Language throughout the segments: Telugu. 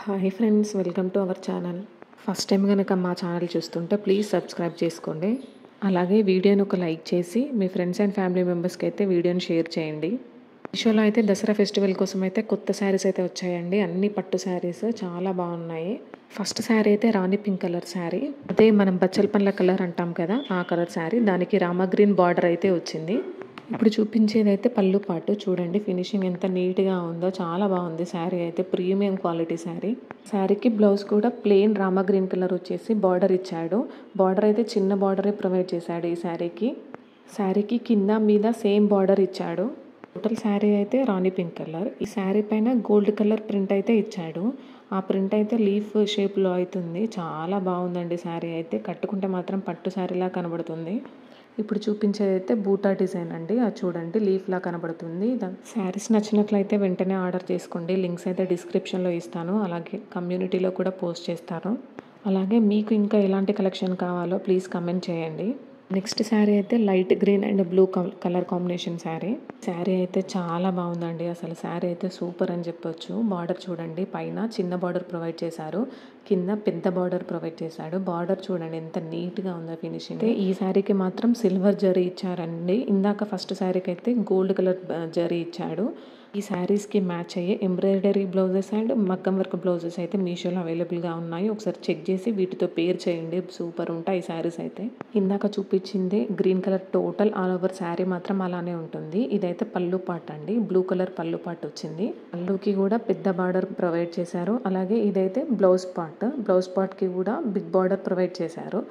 Hi friends, welcome to our channel. First time కనుక మా ఛానల్ చూస్తుంటే ప్లీజ్ సబ్స్క్రైబ్ చేసుకోండి. అలాగే వీడియోని ఒక లైక్ చేసి మీ ఫ్రెండ్స్ అండ్ ఫ్యామిలీ మెంబర్స్కి అయితే వీడియోని షేర్ చేయండి. మీషోలో అయితే దసరా ఫెస్టివల్ కోసం అయితే కొత్త శారీస్ అయితే వచ్చాయండి. అన్ని పట్టు శారీస్ చాలా బాగున్నాయి. ఫస్ట్ శారీ అయితే రాణి పింక్ కలర్ శారీ, అదే మనం బచ్చల పండ్ల కలర్ అంటాం కదా, ఆ కలర్ శారీ. దానికి రామా గ్రీన్ బార్డర్ అయితే వచ్చింది. ఇప్పుడు చూపించేది అయితే పళ్ళు పాటు. చూడండి ఫినిషింగ్ ఎంత నీట్గా ఉందో, చాలా బాగుంది శారీ అయితే. Premium quality sari. శారీకి బ్లౌజ్ కూడా ప్లెయిన్ రామా గ్రీన్ కలర్ వచ్చేసి బార్డర్ ఇచ్చాడు. బార్డర్ అయితే చిన్న బార్డరే ప్రొవైడ్ చేశాడు ఈ శారీకి. శారీకి కింద మీద సేమ్ బార్డర్ ఇచ్చాడు. టోటల్ శారీ అయితే రాణి పింక్ కలర్. ఈ శారీ పైన గోల్డ్ కలర్ ప్రింట్ అయితే ఇచ్చాడు. ఆ ప్రింట్ అయితే లీఫ్ షేప్లో అవుతుంది. చాలా బాగుందండి శారీ అయితే. కట్టుకుంటే మాత్రం పట్టు శారీలా కనబడుతుంది. ఇప్పుడు చూపించేది అయితే బూటా డిజైన్ అండి. అది చూడండి లీఫ్లా కనబడుతుంది. శారీస్ నచ్చినట్లయితే వెంటనే ఆర్డర్ చేసుకోండి. లింక్స్ అయితే డిస్క్రిప్షన్లో ఇస్తాను, అలాగే కమ్యూనిటీలో కూడా పోస్ట్ చేస్తాను. అలాగే మీకు ఇంకా ఎలాంటి కలెక్షన్ కావాలో ప్లీజ్ కమెంట్ చేయండి. నెక్స్ట్ శారీ అయితే light green and blue colour combination sari. Sari అయితే చాలా బాగుందండి. అసలు శారీ అయితే సూపర్ అని చెప్పొచ్చు. బార్డర్ చూడండి, పైన చిన్న బార్డర్ ప్రొవైడ్ చేశారు, కింద పెద్ద బార్డర్ ప్రొవైడ్ చేశాడు. బార్డర్ చూడండి ఎంత నీట్గా ఉందో ఫినిషింగ్. ఈ శారీకి మాత్రం సిల్వర్ జరీ ఇచ్చారండి. ఇందాక ఫస్ట్ శారీకి అయితే గోల్డ్ కలర్ జరీ ఇచ్చాడు. ఈ శారీస్కి మ్యాచ్ అయ్యే ఎంబ్రాయిడరీ బ్లౌజెస్ అండ్ మగ్గం వర్క్ బ్లౌజెస్ అయితే మీషోలో అవైలబుల్గా ఉన్నాయి. ఒకసారి చెక్ చేసి వీటితో పేర్ చేయండి. సూపర్ ఉంటాయి ఈ శారీస్ అయితే. ఇందాక చూపించింది green colour total all over sari మాత్రం అలానే ఉంటుంది. ఇదైతే పళ్ళు పాట్ అండి. బ్లూ కలర్ పళ్ళు పాట్ వచ్చింది. పళ్ళుకి కూడా పెద్ద బార్డర్ ప్రొవైడ్ చేశారు. అలాగే ఇదైతే బ్లౌజ్ పార్ట్. బ్లౌజ్ పార్ట్కి కూడా బిగ్ బార్డర్ ప్రొవైడ్ చేశారు.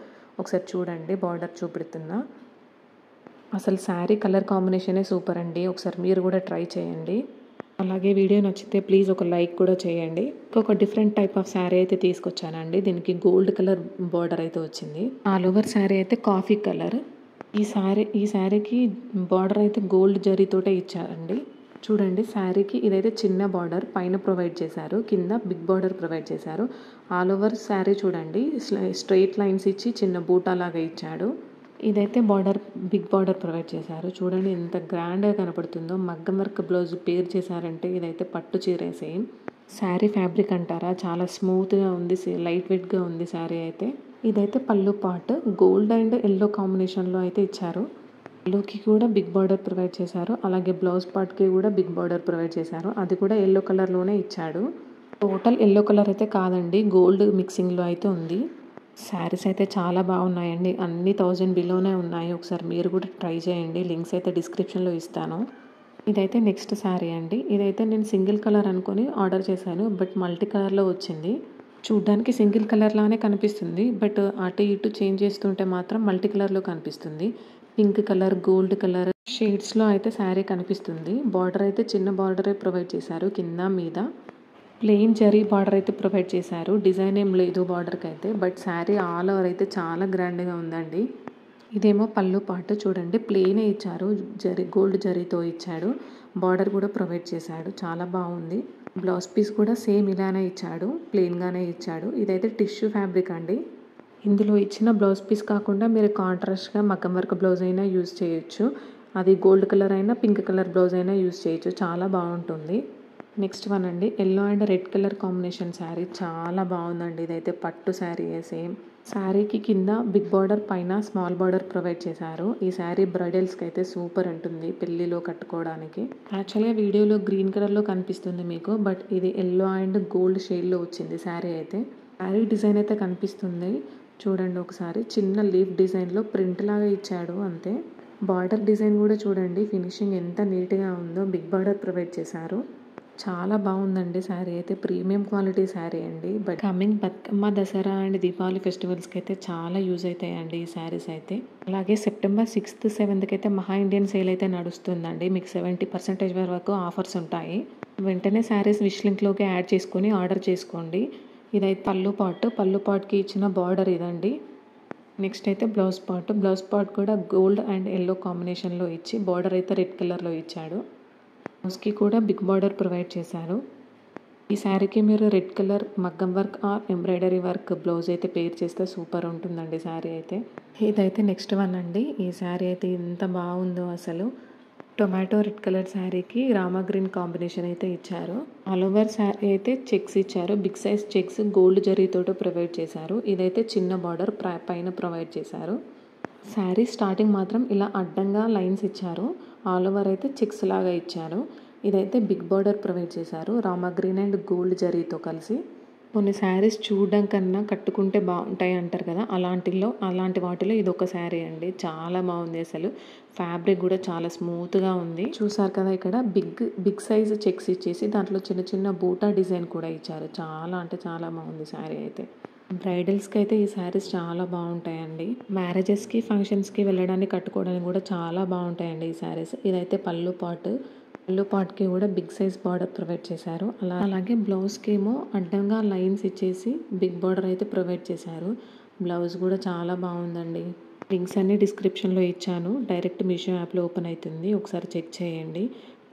ఒకసారి చూడండి, బార్డర్ చూపెడుతున్నా. అసలు శారీ కలర్ కాంబినేషనే సూపర్ అండి. ఒకసారి మీరు కూడా ట్రై చేయండి. అలాగే వీడియో నచ్చితే ప్లీజ్ ఒక లైక్ కూడా చేయండి. ఒక డిఫరెంట్ టైప్ ఆఫ్ శారీ అయితే తీసుకొచ్చానండి. దీనికి గోల్డ్ కలర్ బార్డర్ అయితే వచ్చింది. ఆల్ ఓవర్ శారీ అయితే కాఫీ కలర్. ఈ శారీకి బార్డర్ అయితే గోల్డ్ జరీతోటే ఇచ్చారండి. చూడండి శారీకి ఇదైతే చిన్న బార్డర్ పైన ప్రొవైడ్ చేశారు, కింద బిగ్ బార్డర్ ప్రొవైడ్ చేశారు. ఆల్ ఓవర్ శారీ చూడండి స్ట్రైట్ లైన్స్ ఇచ్చి చిన్న బూటా లాగా ఇచ్చాడు. ఇదైతే బార్డర్ బిగ్ బార్డర్ ప్రొవైడ్ చేశారు. చూడండి ఎంత గ్రాండ్గా కనపడుతుందో. మగ్గం వర్క్ బ్లౌజ్ పేర్ చేశారంటే ఇదైతే పట్టు చీరే సేమ్. శారీ ఫ్యాబ్రిక్ అంటారా, చాలా స్మూత్గా ఉంది, లైట్ వెయిట్గా ఉంది శారీ అయితే. ఇదైతే పళ్ళు పార్ట్ గోల్డ్ అండ్ ఎల్లో కాంబినేషన్లో అయితే ఇచ్చారు. పళ్ళుకి కూడా బిగ్ బార్డర్ ప్రొవైడ్ చేశారు. అలాగే బ్లౌజ్ పార్ట్కి కూడా బిగ్ బార్డర్ ప్రొవైడ్ చేశారు. అది కూడా ఎల్లో కలర్లోనే ఇచ్చాడు. టోటల్ ఎల్లో కలర్ అయితే కాదండి, గోల్డ్ మిక్సింగ్లో అయితే ఉంది. శారీస్ అయితే చాలా బాగున్నాయండి. అన్ని 1000 బిలోనే ఉన్నాయి. ఒకసారి మీరు కూడా ట్రై చేయండి. లింక్స్ అయితే డిస్క్రిప్షన్లో ఇస్తాను. ఇదైతే నెక్స్ట్ శారీ అండి. ఇదైతే నేను సింగిల్ కలర్ అనుకొని ఆర్డర్ చేశాను, బట్ మల్టీ కలర్లో వచ్చింది. చూడ్డానికి సింగిల్ కలర్ లానే కనిపిస్తుంది, బట్ అటు ఇటు చేంజ్ చేస్తుంటే మాత్రం మల్టీ కలర్లో కనిపిస్తుంది. పింక్ కలర్, గోల్డ్ కలర్ షేడ్స్లో అయితే శారీ కనిపిస్తుంది. బార్డర్ అయితే చిన్న బార్డరే ప్రొవైడ్ చేశారు, కింద మీద ప్లెయిన్ జరీ బార్డర్ అయితే ప్రొవైడ్ చేశారు. డిజైన్ ఏం లేదు బార్డర్కి అయితే, బట్ శారీ ఆల్ ఓవర్ అయితే చాలా గ్రాండ్గా ఉందండి. ఇదేమో పళ్ళు పాటు చూడండి, ప్లెయినే ఇచ్చారు, గోల్డ్ జరీతో ఇచ్చాడు. బార్డర్ కూడా ప్రొవైడ్ చేశాడు, చాలా బాగుంది. బ్లౌజ్ పీస్ కూడా సేమ్ ఇలానే ఇచ్చాడు, ప్లెయిన్గానే ఇచ్చాడు. ఇదైతే టిష్యూ ఫ్యాబ్రిక్ అండి. ఇందులో ఇచ్చిన బ్లౌజ్ పీస్ కాకుండా మీరు కాంట్రాస్ట్గా మగ్గం వర్క్ బ్లౌజ్ అయినా యూజ్ చేయొచ్చు. అది గోల్డ్ కలర్ అయినా పింక్ కలర్ బ్లౌజ్ అయినా యూజ్ చేయొచ్చు, చాలా బాగుంటుంది. నెక్స్ట్ వన్ అండి, yellow and red colour combination sari. చాలా బాగుందండి. ఇదైతే పట్టు శారీ సేమ్. శారీకి కింద బిగ్ బార్డర్, పైన స్మాల్ బార్డర్ ప్రొవైడ్ చేశారు. ఈ శారీ బ్రైడల్స్కి అయితే సూపర్ ఉంటుంది, పెళ్ళిలో కట్టుకోవడానికి. యాక్చువల్గా వీడియోలో గ్రీన్ కలర్లో కనిపిస్తుంది మీకు, బట్ ఇది ఎల్లో అండ్ గోల్డ్ షేడ్లో వచ్చింది శారీ అయితే. శారీ డిజైన్ అయితే కనిపిస్తుంది చూడండి ఒకసారి. చిన్న లీఫ్ డిజైన్లో ప్రింట్ లాగా ఇచ్చాడు అంతే. బార్డర్ డిజైన్ కూడా చూడండి ఫినిషింగ్ ఎంత నీట్గా ఉందో. బిగ్ బార్డర్ ప్రొవైడ్ చేశారు. చాలా బాగుందండి శారీ అయితే. ప్రీమియం క్వాలిటీ శారీ అండి. But coming Bathukamma, Dasara and Deepavali ఫెస్టివల్స్కి అయితే చాలా యూజ్ అవుతాయండి ఈ శారీస్ అయితే. అలాగే సెప్టెంబర్ 6th, 7th అయితే మహా ఇండియన్ సేల్ అయితే నడుస్తుందండి. మీకు 70% వరకు ఆఫర్స్ ఉంటాయి. వెంటనే శారీస్ విష్ లింక్లోకి యాడ్ చేసుకొని ఆర్డర్ చేసుకోండి. ఇదైతే పళ్ళు పాట్కి ఇచ్చిన బార్డర్ ఇదండి. నెక్స్ట్ అయితే బ్లౌజ్ పార్ట్ కూడా గోల్డ్ అండ్ ఎల్లో కాంబినేషన్లో ఇచ్చి బార్డర్ అయితే రెడ్ కలర్లో ఇచ్చాడు. బ్లౌజ్కి కూడా బిగ్ బార్డర్ ప్రొవైడ్ చేశారు. ఈ శారీకి మీరు రెడ్ కలర్ మగ్గం work or embroidery work blouse అయితే పేర్ చేస్తే సూపర్ ఉంటుందండి శారీ అయితే. ఇదైతే నెక్స్ట్ వన్ అండి. ఈ శారీ అయితే ఎంత బాగుందో అసలు. టొమాటో రెడ్ కలర్ శారీకి రామా గ్రీన్ కాంబినేషన్ అయితే ఇచ్చారు. ఆల్ ఓవర్ శారీ అయితే చెక్స్ ఇచ్చారు. బిగ్ సైజ్ చెక్స్ గోల్డ్ జరీతోటి ప్రొవైడ్ చేశారు. ఇదైతే చిన్న బార్డర్ పైన ప్రొవైడ్ చేశారు. శారీ స్టార్టింగ్ మాత్రం ఇలా అడ్డంగా లైన్స్ ఇచ్చారు. ఆల్ ఓవర్ అయితే చెక్స్ లాగా ఇచ్చారు. ఇదైతే బిగ్ బార్డర్ ప్రొవైడ్ చేశారు రామా గ్రీన్ అండ్ గోల్డ్ జరీతో కలిసి. కొన్ని శారీస్ చూడడం కన్నా కట్టుకుంటే బాగుంటాయి అంటారు కదా, అలాంటి వాటిలో ఇది ఒక శారీ అండి. చాలా బాగుంది. అసలు ఫ్యాబ్రిక్ కూడా చాలా స్మూత్గా ఉంది. చూసారు కదా, ఇక్కడ బిగ్ సైజ్ చెక్స్ ఇచ్చేసి దాంట్లో చిన్న చిన్న బూటా డిజైన్ కూడా ఇచ్చారు. చాలా అంటే చాలా బాగుంది శారీ అయితే. బ్రైడల్స్కి అయితే ఈ శారీస్ చాలా బాగుంటాయండి. మ్యారేజెస్కి ఫంక్షన్స్కి వెళ్ళడానికి కట్టుకోవడానికి కూడా చాలా బాగుంటాయండి ఈ శారీస్. ఇదైతే పళ్ళు పార్ట్కి కూడా బిగ్ సైజ్ బార్డర్ ప్రొవైడ్ చేశారు. అలాగే బ్లౌజ్కి ఏమో అడ్డంగా లైన్స్ ఇచ్చేసి బిగ్ బార్డర్ అయితే ప్రొవైడ్ చేశారు. బ్లౌజ్ కూడా చాలా బాగుందండి. లింక్స్ అన్ని డిస్క్రిప్షన్లో ఇచ్చాను. డైరెక్ట్ మీషో యాప్లో ఓపెన్ అవుతుంది, ఒకసారి చెక్ చేయండి.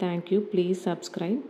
Thank you. Please subscribe.